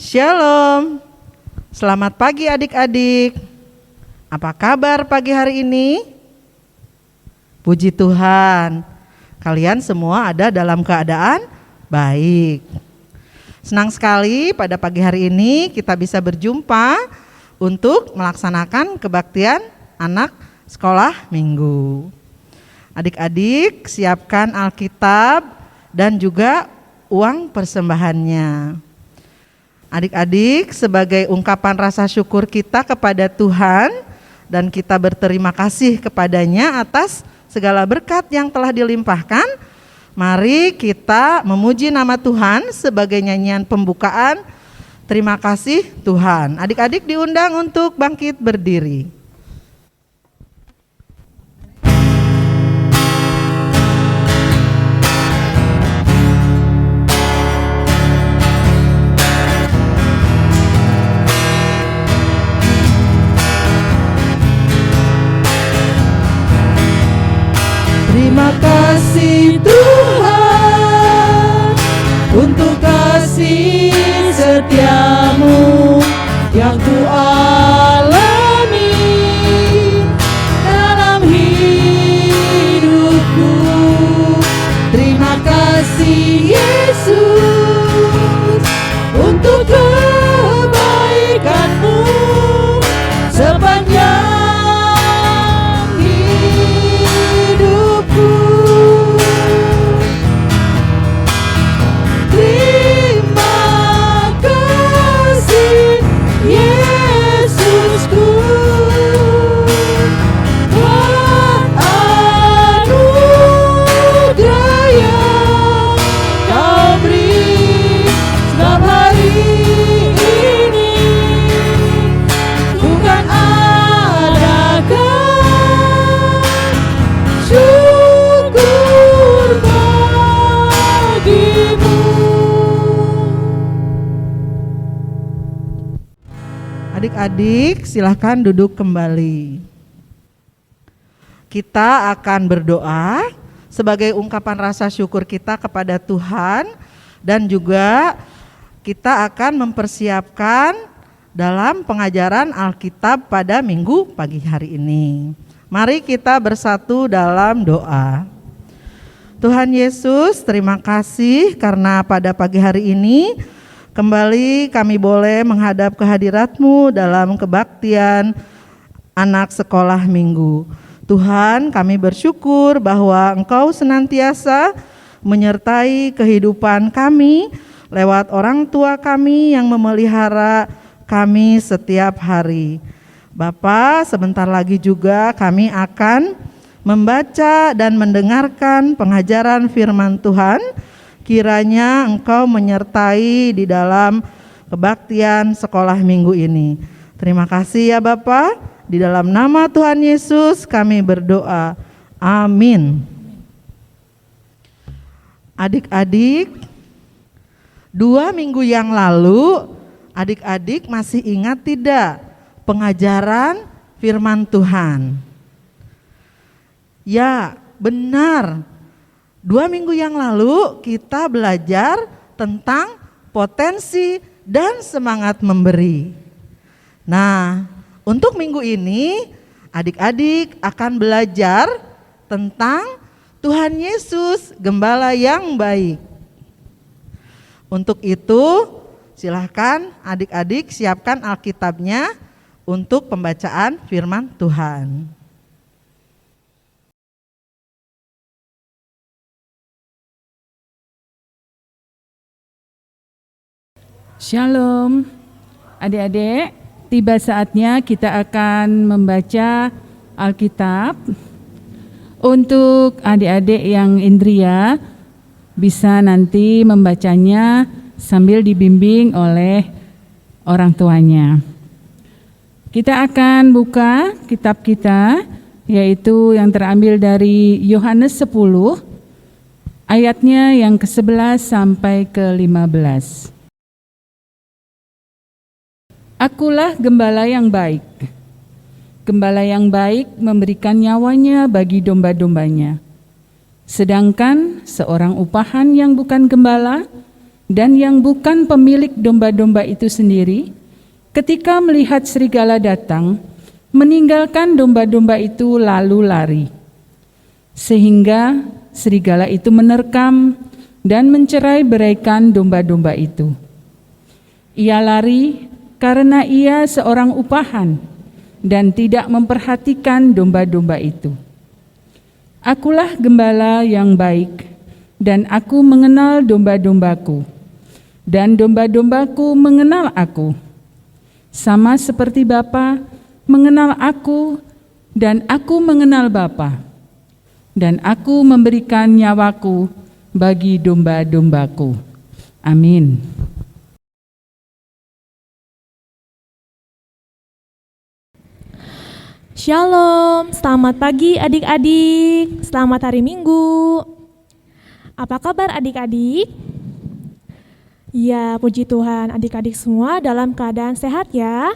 Shalom, selamat pagi adik-adik. Apa kabar pagi hari ini? Puji Tuhan, kalian semua ada dalam keadaan baik. Senang sekali pada pagi hari ini kita bisa berjumpa untuk melaksanakan kebaktian anak sekolah minggu. Adik-adik siapkan Alkitab dan juga uang persembahannya. Adik-adik, sebagai ungkapan rasa syukur kita kepada Tuhan dan kita berterima kasih kepadanya atas segala berkat yang telah dilimpahkan, mari kita memuji nama Tuhan sebagai nyanyian pembukaan. Terima kasih Tuhan. Adik-adik diundang untuk bangkit berdiri. Terima kasih Tuhan untuk kasih setiamu yang ku alami dalam hidupku. Terima kasih Yesus untuk kebaikanmu sepanjang Adik-adik, silahkan duduk kembali. Kita akan berdoa sebagai ungkapan rasa syukur kita kepada Tuhan dan juga kita akan mempersiapkan dalam pengajaran Alkitab pada minggu pagi hari ini. Mari kita bersatu dalam doa. Tuhan Yesus, terima kasih karena pada pagi hari ini kembali kami boleh menghadap kehadirat-Mu dalam kebaktian anak sekolah minggu. Tuhan, kami bersyukur bahwa Engkau senantiasa menyertai kehidupan kami lewat orang tua kami yang memelihara kami setiap hari. Bapa, sebentar lagi juga kami akan membaca dan mendengarkan pengajaran firman Tuhan. Kiranya Engkau menyertai di dalam kebaktian sekolah minggu ini. Terima kasih ya Bapa. Di dalam nama Tuhan Yesus kami berdoa. Amin. Adik-adik, 2 minggu yang lalu, adik-adik masih ingat tidak pengajaran firman Tuhan? Ya, benar. 2 minggu yang lalu kita belajar tentang potensi dan semangat memberi. Nah, untuk minggu ini adik-adik akan belajar tentang Tuhan Yesus, Gembala yang baik. Untuk itu, silahkan adik-adik siapkan Alkitabnya untuk pembacaan firman Tuhan. Shalom, adik-adik, tiba saatnya kita akan membaca Alkitab. Untuk adik-adik yang indria bisa nanti membacanya sambil dibimbing oleh orang tuanya. Kita akan buka kitab kita, yaitu yang terambil dari Yohanes 10, ayatnya yang ke-11 sampai ke-15. Akulah gembala yang baik. Gembala yang baik memberikan nyawanya bagi domba-dombanya. Sedangkan seorang upahan yang bukan gembala Dan yang bukan pemilik domba-domba itu sendiri, ketika melihat serigala datang, meninggalkan domba-domba itu lalu lari. Sehingga serigala itu menerkam dan mencerai-beraikan domba-domba itu. Ia lari karena ia seorang upahan dan tidak memperhatikan domba-domba itu. Akulah gembala yang baik, dan aku mengenal domba-dombaku, dan domba-dombaku mengenal aku. Sama seperti Bapa mengenal aku, dan aku mengenal Bapa, dan aku memberikan nyawaku bagi domba-dombaku. Amin. Shalom, selamat pagi adik-adik, selamat hari Minggu. Apa kabar adik-adik? Ya, puji Tuhan, adik-adik semua dalam keadaan sehat ya.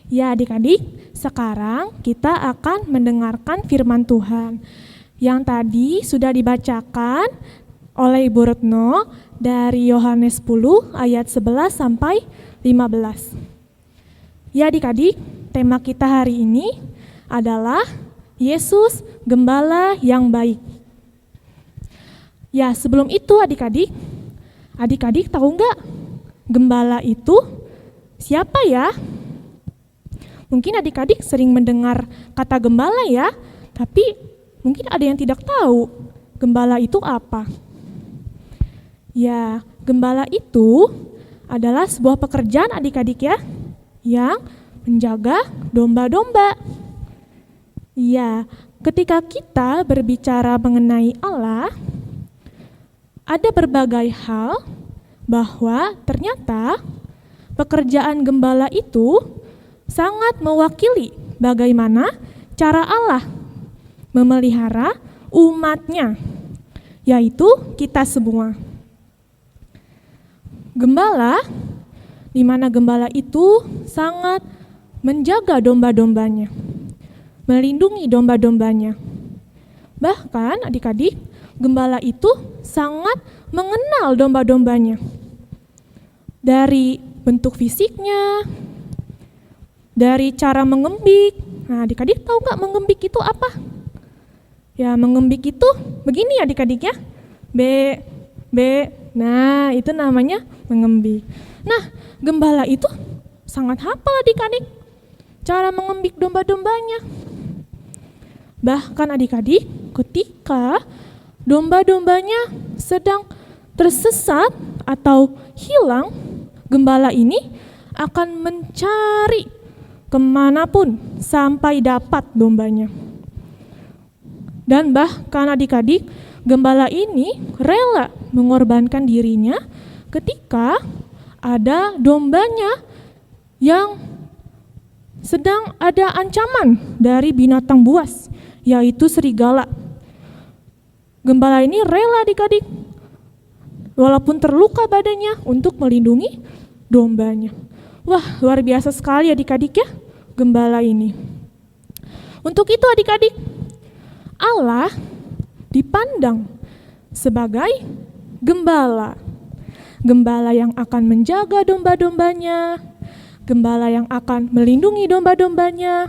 Ya adik-adik, sekarang kita akan mendengarkan firman Tuhan yang tadi sudah dibacakan oleh Ibu Retno dari Yohanes 10 ayat 11 sampai 15. Ya adik-adik, tema kita hari ini adalah Yesus Gembala yang baik. Ya, sebelum itu adik-adik tahu nggak gembala itu siapa ya? Mungkin adik-adik sering mendengar kata gembala ya, tapi mungkin ada yang tidak tahu gembala itu apa. Ya, gembala itu adalah sebuah pekerjaan adik-adik ya, yang menjaga domba-domba. Ya, ketika kita berbicara mengenai Allah, ada berbagai hal bahwa ternyata pekerjaan gembala itu sangat mewakili bagaimana cara Allah memelihara umatnya, yaitu kita semua. Gembala, di mana gembala itu sangat menjaga domba-dombanya, melindungi domba-dombanya. Bahkan adik-adik, gembala itu sangat mengenal domba-dombanya. Dari bentuk fisiknya, dari cara mengembik. Nah, adik-adik tahu nggak mengembik itu apa? Ya, mengembik itu begini adik-adik ya. Nah, itu namanya mengembik. Nah, gembala itu sangat hafal adik-adik cara mengembik domba-dombanya. Bahkan adik-adik, ketika domba-dombanya sedang tersesat atau hilang, gembala ini akan mencari kemanapun sampai dapat dombanya. Dan bahkan adik-adik, gembala ini rela mengorbankan dirinya ketika ada dombanya yang sedang ada ancaman dari binatang buas, yaitu serigala. Gembala ini rela adik-adik, walaupun terluka badannya, untuk melindungi dombanya. Wah, luar biasa sekali adik-adik ya, gembala ini. Untuk itu adik-adik, Allah dipandang sebagai gembala. Gembala yang akan menjaga domba-dombanya, gembala yang akan melindungi domba-dombanya,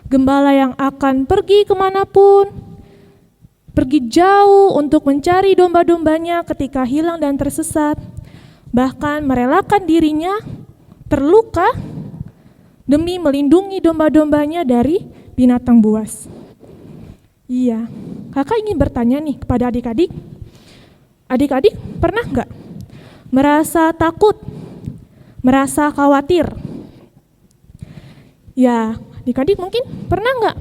gembala yang akan pergi kemanapun, pergi jauh untuk mencari domba-dombanya ketika hilang dan tersesat, bahkan merelakan dirinya terluka demi melindungi domba-dombanya dari binatang buas. Iya, kakak ingin bertanya nih kepada adik-adik. Adik-adik pernah nggak merasa takut, merasa khawatir? Ya, adik-adik mungkin pernah nggak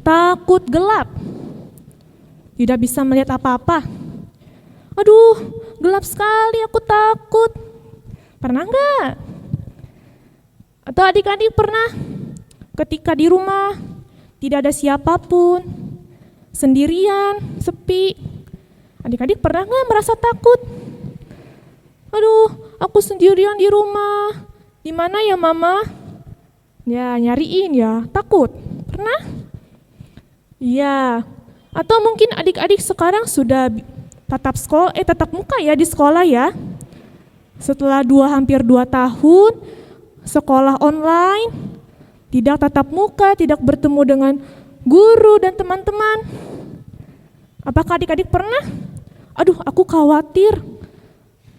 takut gelap, tidak bisa melihat apa-apa? Aduh, gelap sekali, aku takut. Pernah nggak? Atau adik-adik pernah ketika di rumah tidak ada siapapun, sendirian, sepi, adik-adik pernah nggak merasa takut? Aduh, aku sendirian di rumah, di mana ya mama? Ya, nyariin ya, takut. Pernah? Iya. Atau mungkin adik-adik sekarang sudah tatap muka ya di sekolah ya. Setelah hampir 2 tahun sekolah online, tidak tatap muka, tidak bertemu dengan guru dan teman-teman. Apakah adik-adik pernah? Aduh, aku khawatir.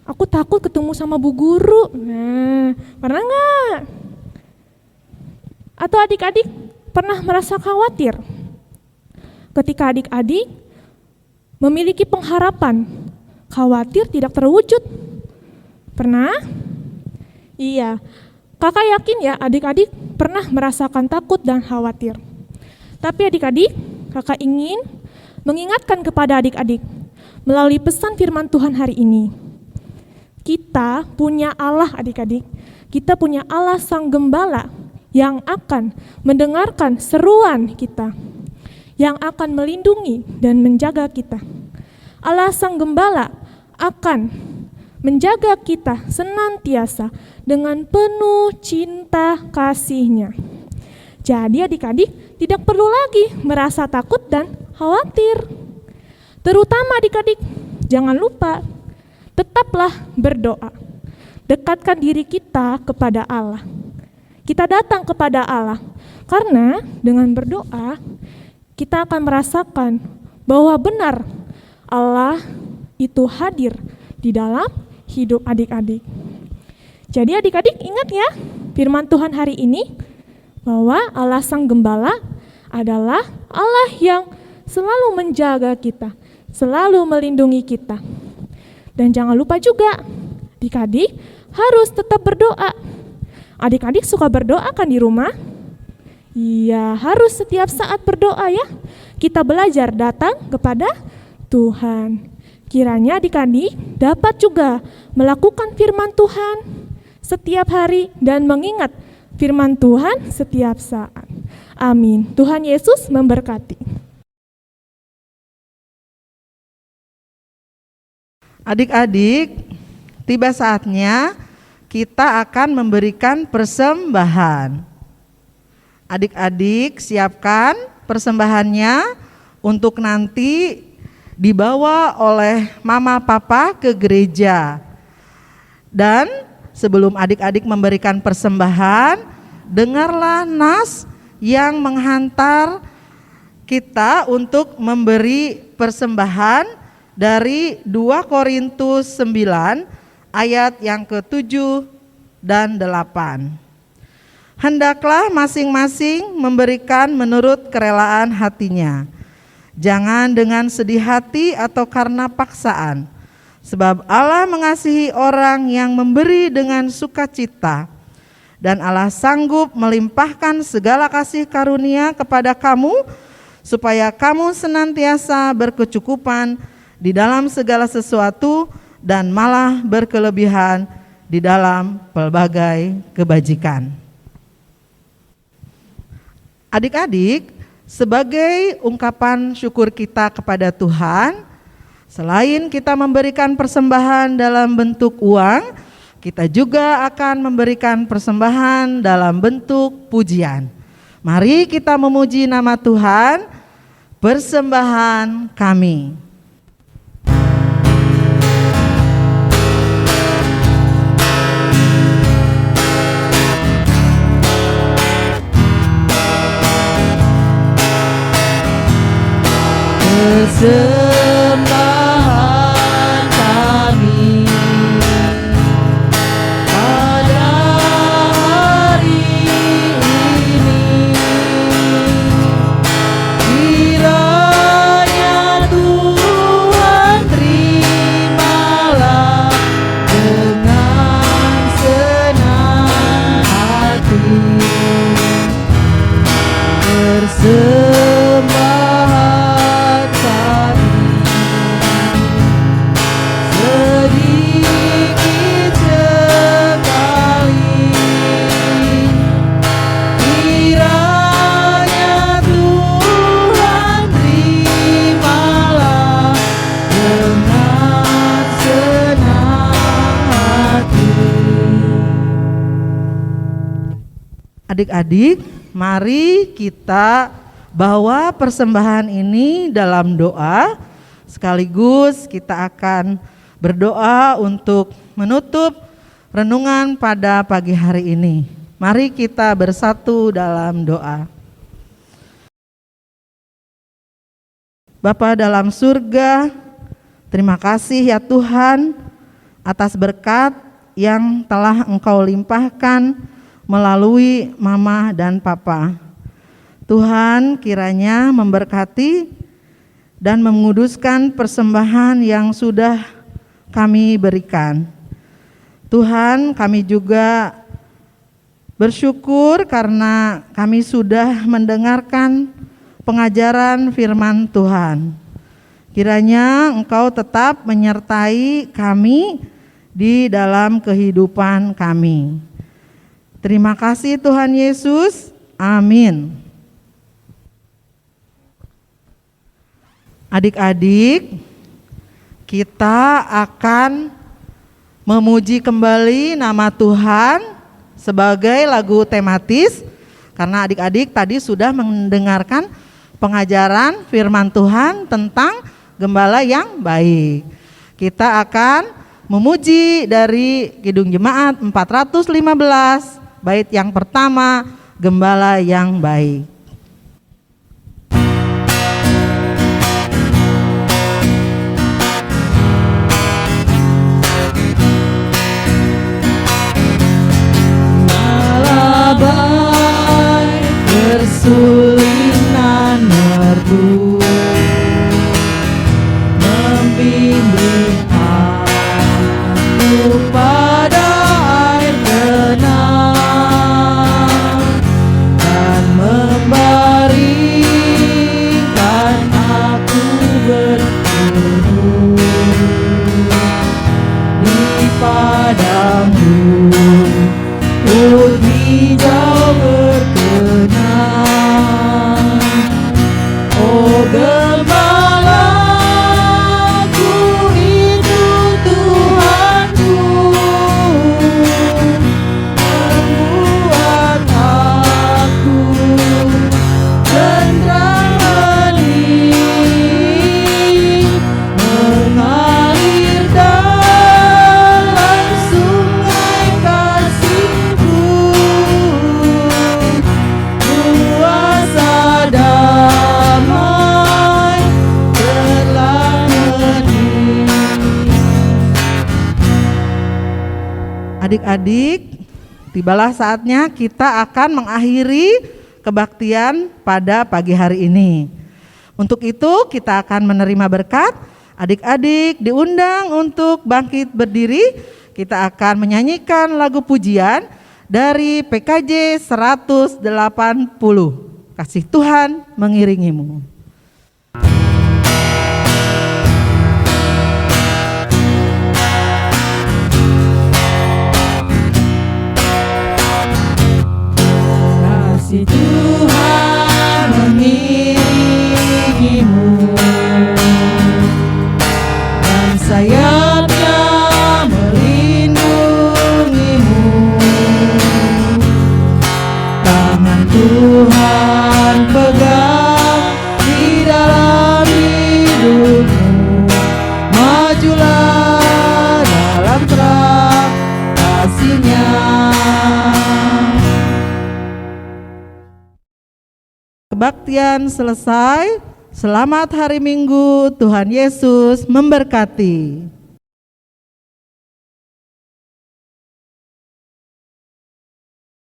Aku takut ketemu sama bu guru. Nah, pernah nggak? Atau adik-adik pernah merasa khawatir ketika adik-adik memiliki pengharapan, khawatir tidak terwujud? Pernah? Iya, kakak yakin ya adik-adik pernah merasakan takut dan khawatir. Tapi adik-adik, kakak ingin mengingatkan kepada adik-adik melalui pesan firman Tuhan hari ini. Kita punya Allah adik-adik, kita punya Allah Sang Gembala yang akan mendengarkan seruan kita, yang akan melindungi dan menjaga kita. Allah Sang Gembala akan menjaga kita senantiasa dengan penuh cinta kasih-Nya. Jadi adik-adik tidak perlu lagi merasa takut dan khawatir. Terutama adik-adik, jangan lupa, tetaplah berdoa. Dekatkan diri kita kepada Allah. Kita datang kepada Allah, karena dengan berdoa, kita akan merasakan bahwa benar Allah itu hadir di dalam hidup adik-adik. Jadi adik-adik ingat ya, firman Tuhan hari ini, bahwa Allah Sang Gembala adalah Allah yang selalu menjaga kita, selalu melindungi kita. Dan jangan lupa juga, adik-adik harus tetap berdoa. Adik-adik suka berdoa kan di rumah? Iya, harus setiap saat berdoa ya. Kita belajar datang kepada Tuhan. Kiranya adik-adik dapat juga melakukan firman Tuhan setiap hari dan mengingat firman Tuhan setiap saat. Amin. Tuhan Yesus memberkati. Adik-adik, tiba saatnya kita akan memberikan persembahan. Adik-adik siapkan persembahannya untuk nanti dibawa oleh mama papa ke gereja. Dan sebelum adik-adik memberikan persembahan, dengarlah nas yang menghantar kita untuk memberi persembahan dari 2 Korintus 9 ayat yang ke-7 dan 8. Hendaklah masing-masing memberikan menurut kerelaan hatinya. Jangan dengan sedih hati atau karena paksaan. Sebab Allah mengasihi orang yang memberi dengan sukacita. Dan Allah sanggup melimpahkan segala kasih karunia kepada kamu, supaya kamu senantiasa berkecukupan di dalam segala sesuatu, dan malah berkelebihan di dalam pelbagai kebajikan. Adik-adik, sebagai ungkapan syukur kita kepada Tuhan, selain kita memberikan persembahan dalam bentuk uang, kita juga akan memberikan persembahan dalam bentuk pujian. Mari kita memuji nama Tuhan, persembahan kami. Persembahan kami pada hari ini, kiranya Tuhan terimalah dengan senang hati persembahan sedikit sekali, kiranya Tuhan terimalah dengan senang hati. Adik-adik, mari kita bawa persembahan ini dalam doa Sekaligus kita akan berdoa untuk menutup renungan pada pagi hari ini. Mari kita bersatu dalam doa. Bapa dalam surga, terima kasih ya Tuhan atas berkat yang telah Engkau limpahkan melalui Mama dan Papa. Tuhan kiranya memberkati dan menguduskan persembahan yang sudah kami berikan. Tuhan, kami juga bersyukur karena kami sudah mendengarkan pengajaran firman Tuhan. Kiranya Engkau tetap menyertai kami di dalam kehidupan kami. Terima kasih Tuhan Yesus. Amin. Adik-adik, kita akan memuji kembali nama Tuhan sebagai lagu tematis, karena adik-adik tadi sudah mendengarkan pengajaran firman Tuhan tentang gembala yang baik. Kita akan memuji dari Kidung Jemaat 415, bait yang pertama, Gembala yang Baik. Baik bersulinan merdu, membimbing aku pada air tenang dan membaringkan aku berteduh di padangmu. Hijau berkenan, oh gembalaku itu Tuhanku, membuat aku tenang hening, mengalir dalam sungai kasih-Ku. Kuasa damai telah hadir. Adik-adik, tibalah saatnya kita akan mengakhiri kebaktian pada pagi hari ini. Untuk itu kita akan menerima berkat. Adik-adik diundang untuk bangkit berdiri. Kita akan menyanyikan lagu pujian dari PKJ 180. Kasih Tuhan mengiringimu. Kasih Tuhan mengiringimu dan sayapnya melindungimu. Tangan Tuhan pegang di dalam hidupmu. Majulah dalam terang kasih-Nya. Kebaktian selesai. Selamat hari Minggu. Tuhan Yesus memberkati.